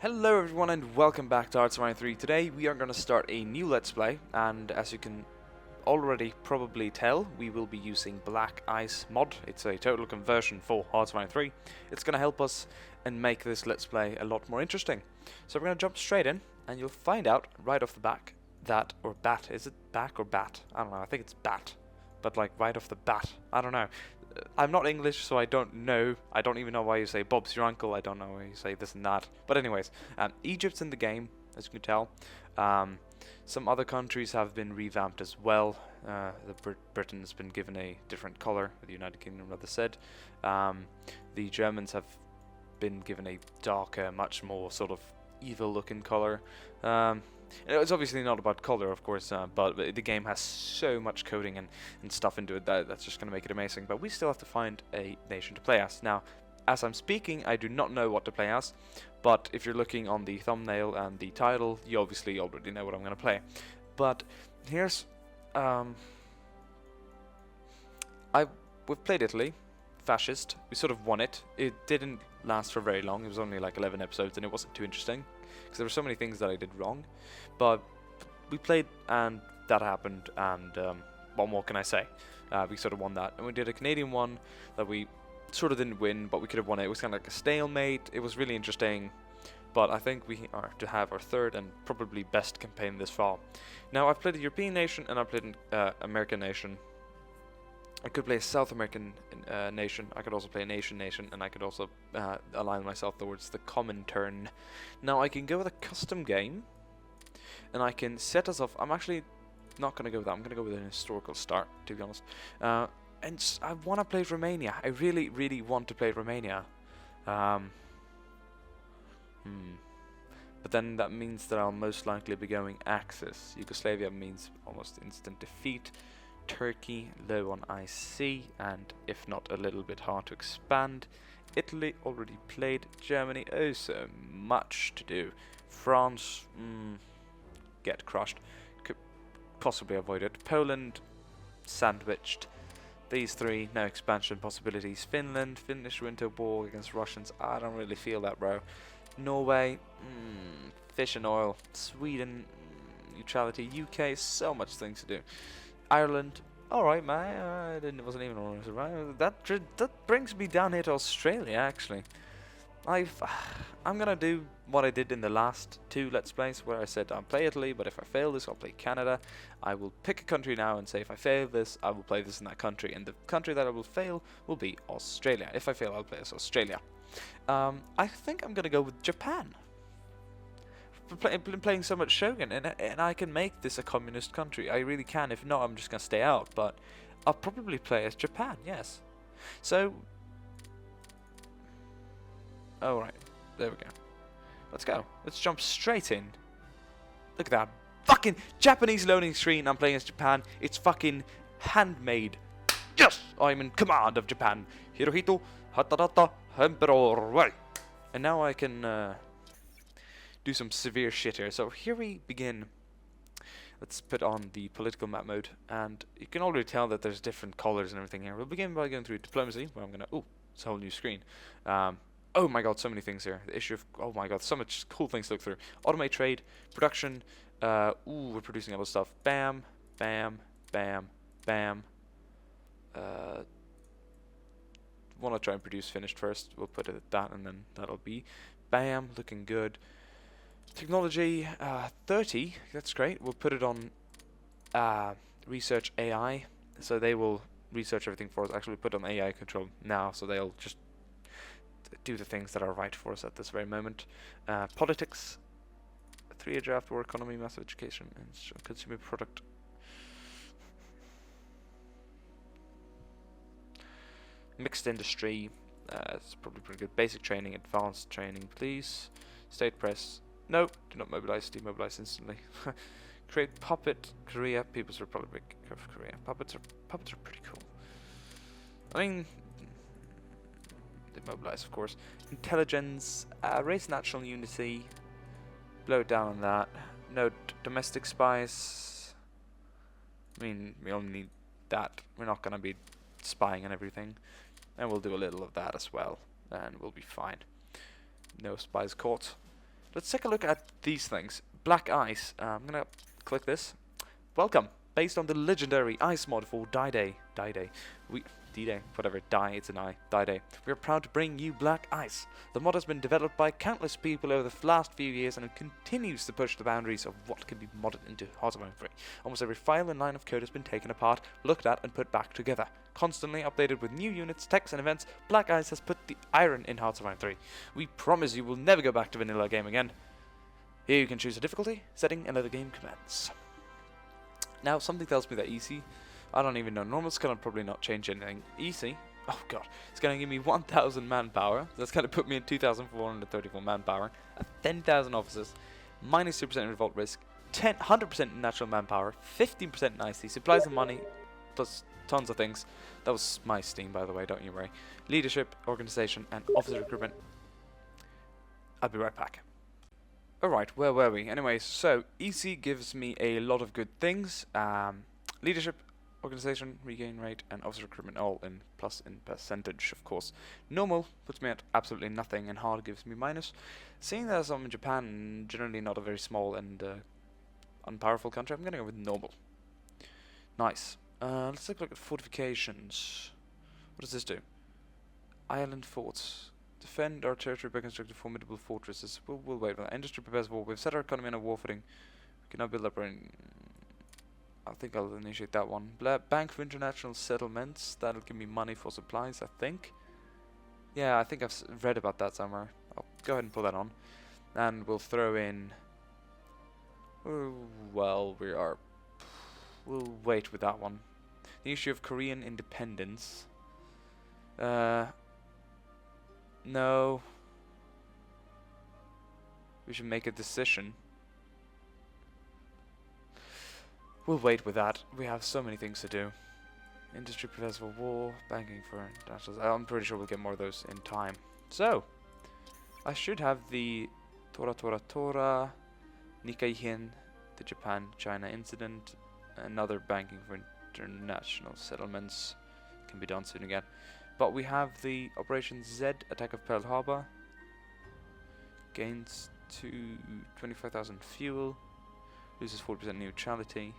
Hello everyone and welcome back to Arts 3. Today we are going to start a new Let's Play, and as you can already probably tell, we will be using Black Ice mod. It's a total conversion for Arts 3. It's going to help us and make this Let's Play a lot more interesting. So we're going to jump straight in, and you'll find out right off the back that, or bat, is it back or bat? I don't know, I think it's bat. But like right off the bat, I don't know. I'm not English, so I don't know. I don't even know why you say Bob's your uncle. I don't know why you say this and that. But anyways, Egypt's in the game, as you can tell. Some other countries have been revamped as well. Britain's been given a different color, the United Kingdom rather said. The Germans have been given a darker, much more sort of evil-looking color. It's obviously not about color, of course, but the game has so much coding and stuff into it that's just going to make it amazing. But we still have to find a nation to play as. Now, as I'm speaking, I do not know what to play as, but if you're looking on the thumbnail and the title, you obviously already know what I'm going to play. But here's... we've played Italy. Fascist. We sort of won it. It didn't last for very long. It was only like 11 episodes and it wasn't too interesting because there were so many things that I did wrong. But we played and that happened, and what more can I say? We sort of won that. And we did a Canadian one that we sort of didn't win, but we could have won it. It was kind of like a stalemate. It was really interesting, but I think we are to have our third and probably best campaign this fall. Now, I've played a European nation and I've played an American nation. I could play a South American nation, I could also play a nation, and I could also align myself towards the common turn. Now I can go with a custom game, and I can set us off. I'm actually not going to go with that, I'm going to go with an historical start, to be honest. And I want to play Romania, I really, really want to play Romania. But then that means that I'll most likely be going Axis. Yugoslavia means almost instant defeat. Turkey low on IC, and if not a little bit hard to expand. Italy already played. Germany, oh so much to do. France, get crushed. Could possibly avoid it. Poland, sandwiched. These three, no expansion possibilities. Finland, Finnish winter war against Russians. I don't really feel that, bro. Norway, fish and oil. Sweden, neutrality. UK, so much things to do. Ireland, alright man, it wasn't even honest, right? That brings me down here to Australia, actually. I'm gonna do what I did in the last two Let's Plays, where I said I'll play Italy, but if I fail this, I'll play Canada. I will pick a country now and say if I fail this, I will play this in that country, and the country that I will fail will be Australia. If I fail, I'll play as Australia. I think I'm gonna go with Japan. I've been playing so much Shogun, and I can make this a communist country. I really can. If not, I'm just gonna stay out. But I'll probably play as Japan. Yes. So, all right, there we go. Let's go. Let's jump straight in. Look at that fucking Japanese loading screen. I'm playing as Japan. It's fucking handmade. Yes, I'm in command of Japan. Hirohito Hatarata Emperor. And now I can. Do some severe shit here. So here we begin. Let's put on the political map mode, and you can already tell that there's different colors and everything here. We'll begin by going through diplomacy, where I'm gonna it's a whole new screen. Oh my god, so many things here. The issue of oh my god, so much cool things to look through. Automate trade, production. We're producing other stuff. Bam, bam, bam, bam. Want to try and produce finished first. We'll put it at that, and then that'll be bam, looking good. Technology, 30, that's great. We'll put it on research AI, so they will research everything for us. Actually, put on AI control now, so they'll just do the things that are right for us at this very moment. Politics, 3-year draft war, economy, massive education, and consumer product. Mixed industry, it's probably pretty good. Basic training, advanced training, please. State press. No, do not mobilize, demobilize instantly. Create puppet, Korea, People's Republic of Korea. Puppets are pretty cool. I mean, demobilize, of course. Intelligence, raise national unity. Blow it down on that. No domestic spies. I mean, we only need that. We're not gonna be spying on everything, and we'll do a little of that as well, and we'll be fine. No spies caught. Let's take a look at these things. Black ice. I'm gonna click this. Welcome. Based on the legendary ice mod for D-Day. D-Day, whatever, it's an I, D-Day. We are proud to bring you Black Ice. The mod has been developed by countless people over the last few years and it continues to push the boundaries of what can be modded into Hearts of Iron 3. Almost every file and line of code has been taken apart, looked at and put back together. Constantly updated with new units, texts and events, Black Ice has put the iron in Hearts of Iron 3. We promise you will never go back to vanilla game again. Here you can choose a difficulty, setting and let the game commence. Now something tells me that easy, I don't even know, normal's gonna probably not change anything. Easy, oh god, it's gonna give me 1000 manpower, that's gonna put me in 2434 manpower, 10,000 officers, minus 2% revolt risk, 100% natural manpower, 15% nicely, supplies and money, plus tons of things. That was my Steam, by the way, don't you worry. Leadership, organization, and officer recruitment. I'll be right back. Alright, where were we? Anyways, so easy gives me a lot of good things. Leadership, organization, regain rate, and officer recruitment all in plus in percentage, of course. Normal puts me at absolutely nothing, and hard gives me minus. Seeing that I'm in Japan, generally not a very small and unpowerful country, I'm gonna go with normal. Nice. Let's take a look at fortifications. What does this do? Island forts. Defend our territory by constructing formidable fortresses. We'll wait for that. Industry prepares war. We've set our economy on a war footing. We can now build up our... I think I'll initiate that one. Bank for international settlements. That'll give me money for supplies, I think. Yeah, I think I've read about that somewhere. I'll go ahead and pull that on. And we'll throw in... well, we'll wait with that one. The issue of Korean independence. No. We should make a decision. We'll wait with that. We have so many things to do. Industry prepares for war, banking for international... I'm pretty sure we'll get more of those in time. So, I should have the Tora, Nikkei-hin, the Japan-China incident, another banking for international settlements. Can be done soon again. But we have the Operation Z, attack of Pearl Harbor. Gains to 25,000 fuel. Loses 40% neutrality.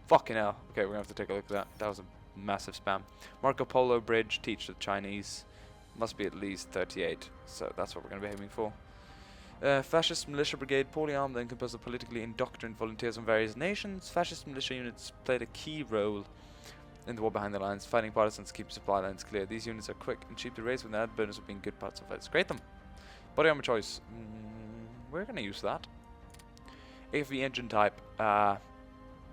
Fucking hell. Okay, we're gonna have to take a look at that. That was a massive spam. Marco Polo Bridge, teach the Chinese. Must be at least 38. So that's what we're gonna be aiming for. Fascist militia brigade, poorly armed and composed of politically indoctrinated volunteers from various nations. Fascist militia units played a key role in the war behind the lines, fighting partisans to keep supply lines clear. These units are quick and cheap to raise with an added bonus of being good parts of fights. Create them. Body armor choice. We're gonna use that. AFV engine type.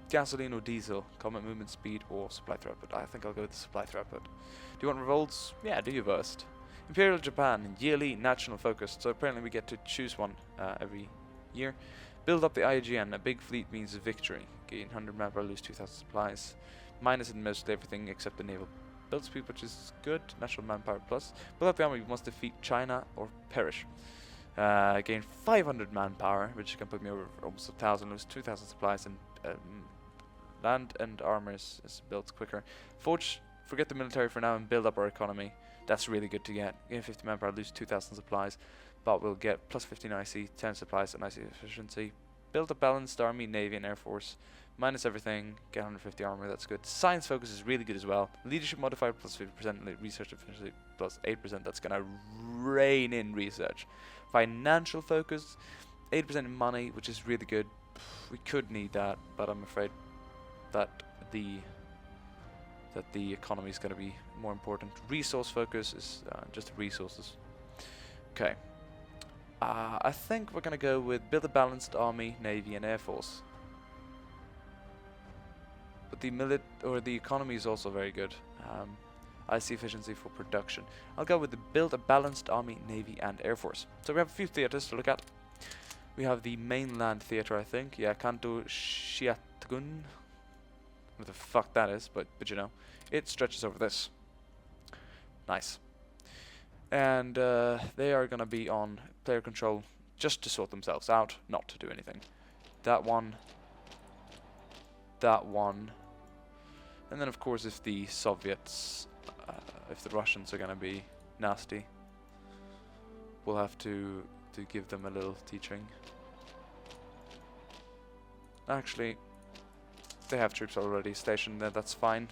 Gasoline or diesel. Combat movement speed or supply throughput. I think I'll go with the supply throughput. Do you want revolts? Yeah, do your worst. Imperial Japan. Yearly national focus. So apparently we get to choose one every year. Build up the IGN. A big fleet means victory. Gain 100 manpower, lose 2,000 supplies. Minus in mostly everything except the naval build speed, which is good. National manpower plus. Build up the army, we must defeat China or perish. Gain 500 manpower, which can put me over almost 1,000, lose 2,000 supplies, and land and armor is built quicker. Forge, forget the military for now and build up our economy. That's really good to get. Gain 50 manpower, lose 2,000 supplies, but we'll get plus 15 IC, 10 supplies, and IC efficiency. Build a balanced army, navy, and air force. Minus everything, get 150 armor, that's good. Science focus is really good as well. Leadership modifier plus 50%, research efficiency plus 8%, that's gonna rein in research. Financial focus, 8% in money, which is really good. We could need that, but I'm afraid that the economy is gonna be more important. Resource focus is just resources. Okay. I think we're gonna go with build a balanced army, navy, and air force. But the economy is also very good. I see efficiency for production. I'll go with the build a balanced army, navy, and air force. So we have a few theaters to look at. We have the mainland theater, I think. Yeah, Kanto Shiatgun. What the fuck that is, but you know, it stretches over this. Nice. And they are gonna be on player control just to sort themselves out, not to do anything. That one. That one. And then of course if the Soviets, if the Russians are gonna be nasty, we'll have to to give them a little teaching. Actually, they have troops already stationed there, that's fine.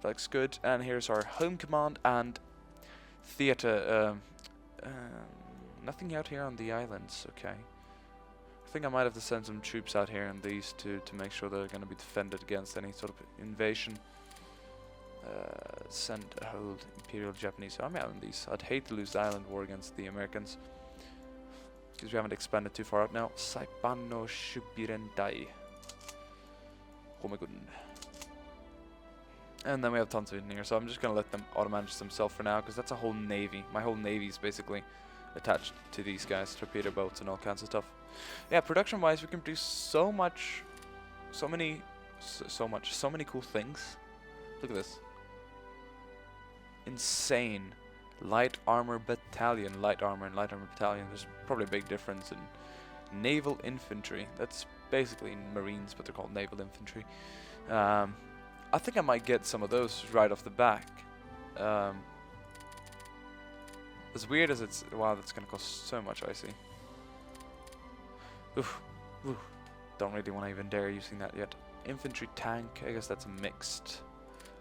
That looks good. And here's our home command and theater. Nothing out here on the islands, okay. I think I might have to send some troops out here on these to make sure they're going to be defended against any sort of invasion. Send a whole Imperial Japanese army out on these. I'd hate to lose the island war against the Americans, because we haven't expanded too far out now. Saipan no Shubirendai. Oh my goodness. And then we have tons of it in here, so I'm just going to let them auto-manage themselves for now, because that's a whole navy. My whole navy is basically attached to these guys, torpedo boats and all kinds of stuff. Yeah, production-wise, we can produce so many cool things. Look at this. Insane. Light armor battalion. Light armor and light armor battalion. There's probably a big difference in naval infantry. That's basically Marines, but they're called naval infantry. I think I might get some of those right off the back. As weird as it's... Wow, that's going to cost so much, I see. Oof. Oof. Don't really want to even dare using that yet. Infantry tank, I guess that's a mixed.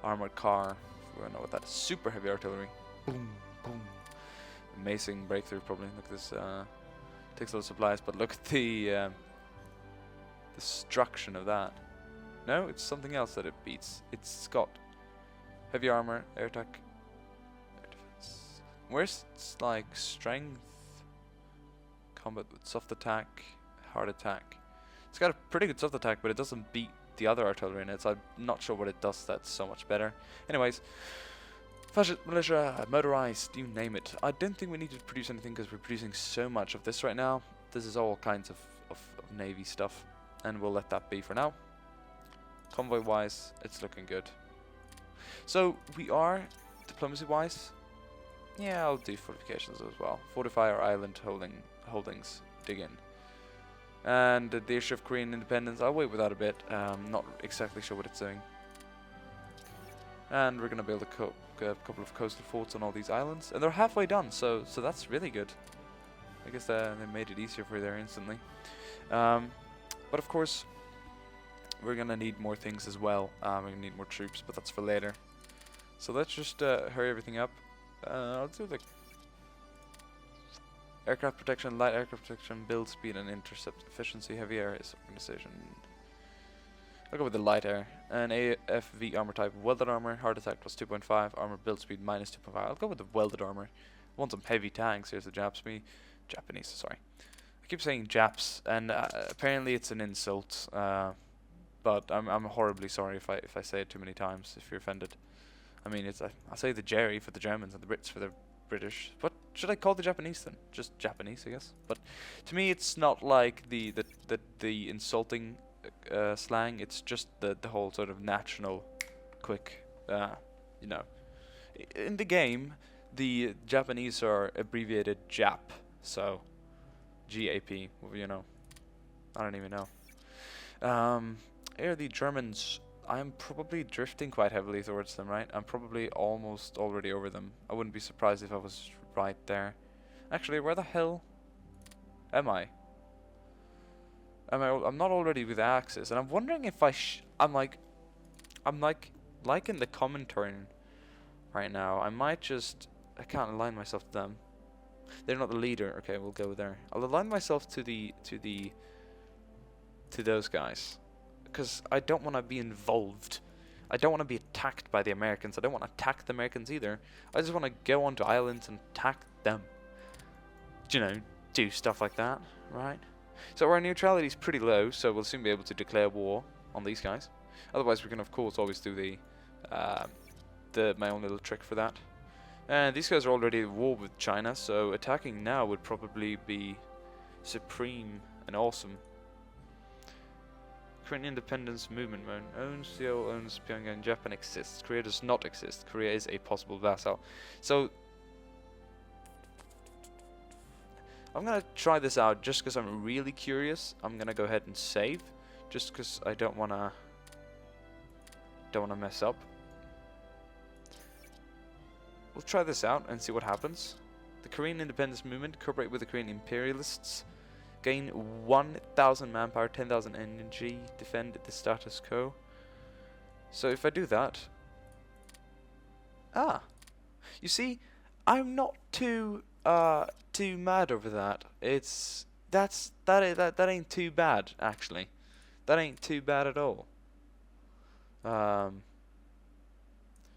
Armored car, we don't know what that is. Super heavy artillery. Boom, boom. Amazing breakthrough, probably. Look at this. Takes a lot of supplies, but look at the destruction of that. No, it's something else that it beats. It's got heavy armor, air attack, air defense. Where's like strength, combat with soft attack, hard attack? It's got a pretty good soft attack, but it doesn't beat the other artillery in it, so I'm not sure what it does that's so much better. Anyways, fascist militia, motorized, you name it. I don't think we need to produce anything because we're producing so much of this right now. This is all kinds of navy stuff, and we'll let that be for now. Convoy wise, it's looking good. So we are diplomacy wise. Yeah, I'll do fortifications as well. Fortify our island holdings. Dig in. And the issue of Korean independence, I'll wait with that a bit. Not exactly sure what it's doing. And we're gonna build a couple of coastal forts on all these islands, and they're halfway done. So that's really good. I guess they made it easier for you there instantly. But of course, we're gonna need more things as well. We're gonna need more troops, but that's for later. So let's just hurry everything up. I'll do the aircraft protection, light aircraft protection, build speed and intercept efficiency, heavy air is organization. I'll go with the light air. And AFV armor type, welded armor, hard attack plus 2.5, armor build speed minus 2.5. I'll go with the welded armor. I want some heavy tanks. Here's the Japanese, sorry. I keep saying Japs, and apparently it's an insult. But I'm horribly sorry if I say it too many times, if you're offended. I mean, I say the Jerry for the Germans and the Brits for the British. What should I call the Japanese then? Just Japanese, I guess. But to me, it's not like the insulting slang. It's just the whole sort of national, quick, you know. In the game, the Japanese are abbreviated JAP, so GAP. You know, I don't even know. Here are the Germans. I'm probably drifting quite heavily towards them, right? I'm probably almost already over them. I wouldn't be surprised if I was right there. Actually, where the hell am I? I'm not already with Axis, and I'm wondering if I'm like in the common turn right now. I can't align myself to them. They're not the leader. Okay, we'll go there. I'll align myself to those guys, because I don't want to be involved. I don't want to be attacked by the Americans. I don't want to attack the Americans either. I just want to go onto islands and attack them. You know, do stuff like that, right? So our neutrality is pretty low, so we'll soon be able to declare war on these guys. Otherwise, we can of course always do my own little trick for that. And these guys are already at war with China, so attacking now would probably be supreme and awesome. Korean independence movement mode. Owns, Seoul owns Pyongyang, Japan exists. Korea does not exist. Korea is a possible vassal. So I'm gonna try this out just because I'm really curious. I'm gonna go ahead and save, just because I don't wanna mess up. We'll try this out and see what happens. The Korean independence movement, cooperate with the Korean imperialists, gain 1,000 manpower, 10,000 energy, defend the status quo. So if I do that, you see, I'm not too mad over that. That ain't too bad actually. That ain't too bad at all. In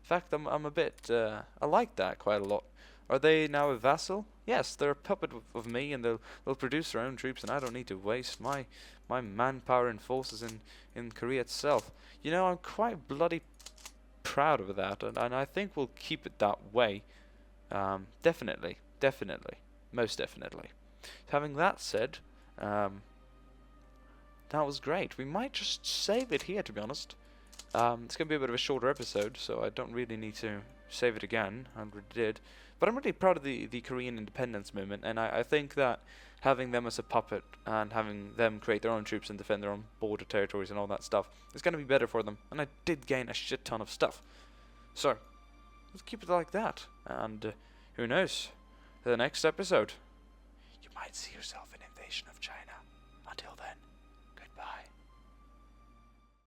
fact, I'm a bit. I like that quite a lot. Are they now a vassal? Yes, they're a puppet of me, and they'll produce their own troops, and I don't need to waste my manpower and forces in Korea itself. You know, I'm quite bloody proud of that, and I think we'll keep it that way. Definitely, most definitely. Having that said, that was great. We might just save it here, to be honest. It's going to be a bit of a shorter episode, so I don't really need to save it again. I already did. But I'm really proud of the Korean independence movement, and I think that having them as a puppet and having them create their own troops and defend their own border territories and all that stuff is going to be better for them. And I did gain a shit ton of stuff. So, let's keep it like that. And who knows? The next episode, you might see yourself an invasion of China. Until then, goodbye.